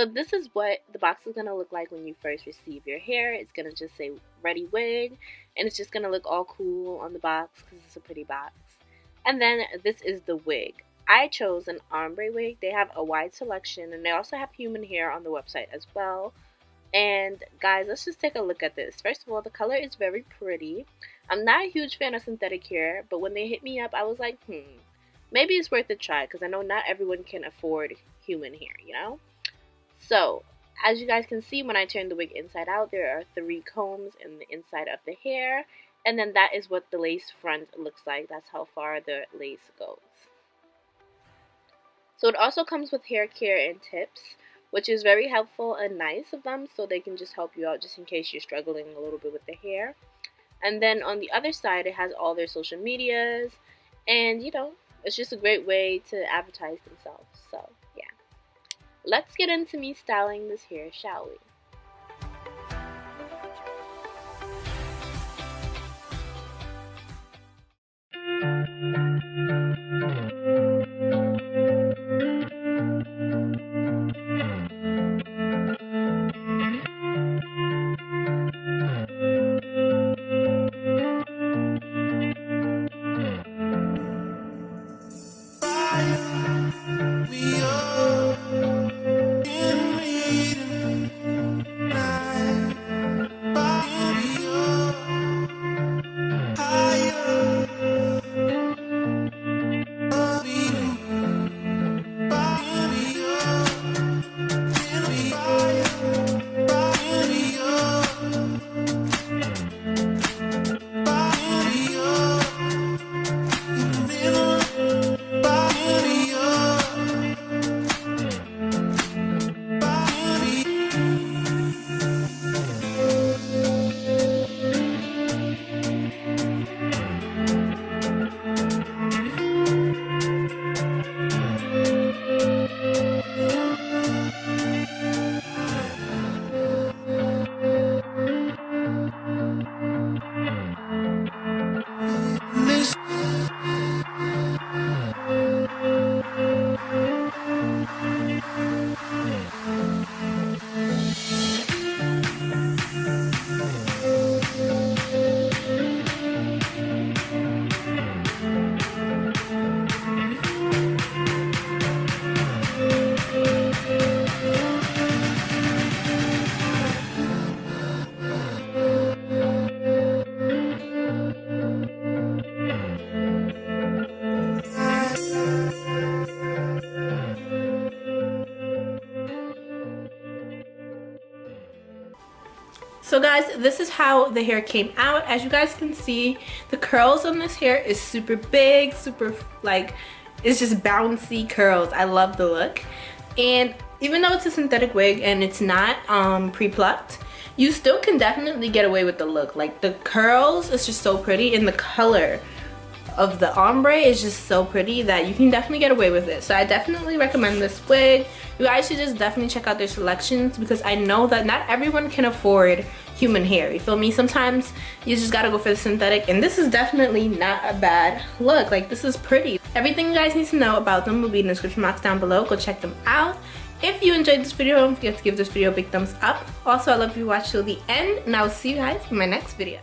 So this is what the box is going to look like when you first receive your hair. It's going to just say ReadyWig, and it's just going to look all cool on the box because it's a pretty box. And then this is the wig. I chose an ombre wig. They have a wide selection, and they also have human hair on the website as well. And guys, let's just take a look at this. First of all, the color is very pretty. I'm not a huge fan of synthetic hair, but when they hit me up, I was like, maybe it's worth a try, because I know not everyone can afford human hair, you know? So, as you guys can see, when I turn the wig inside out, there are 3 combs in the inside of the hair. And then that is what the lace front looks like. That's how far the lace goes. So it also comes with hair care and tips, which is very helpful and nice of them, so they can just help you out just in case you're struggling a little bit with the hair. And then on the other side, it has all their social medias, and you know, it's just a great way to advertise themselves. So yeah, let's get into me styling this hair, shall we? So guys, this is how the hair came out. As you guys can see, the curls on this hair is super big, super like, it's just bouncy curls. I love the look. And even though it's a synthetic wig and it's not pre-plucked, you still can definitely get away with the look. Like the curls is just so pretty, and the color of the ombre is just so pretty that you can definitely get away with it. So I definitely recommend this wig. You guys should just definitely check out their selections, because I know that not everyone can afford human hair, you feel me? Sometimes you just gotta go for the synthetic, and this is definitely not a bad look. Like, this is pretty. Everything you guys need to know about them will be in the description box down below. Go check them out. If you enjoyed this video, don't forget to give this video a big thumbs up. Also, I love you watch till the end, and I will see you guys in my next video.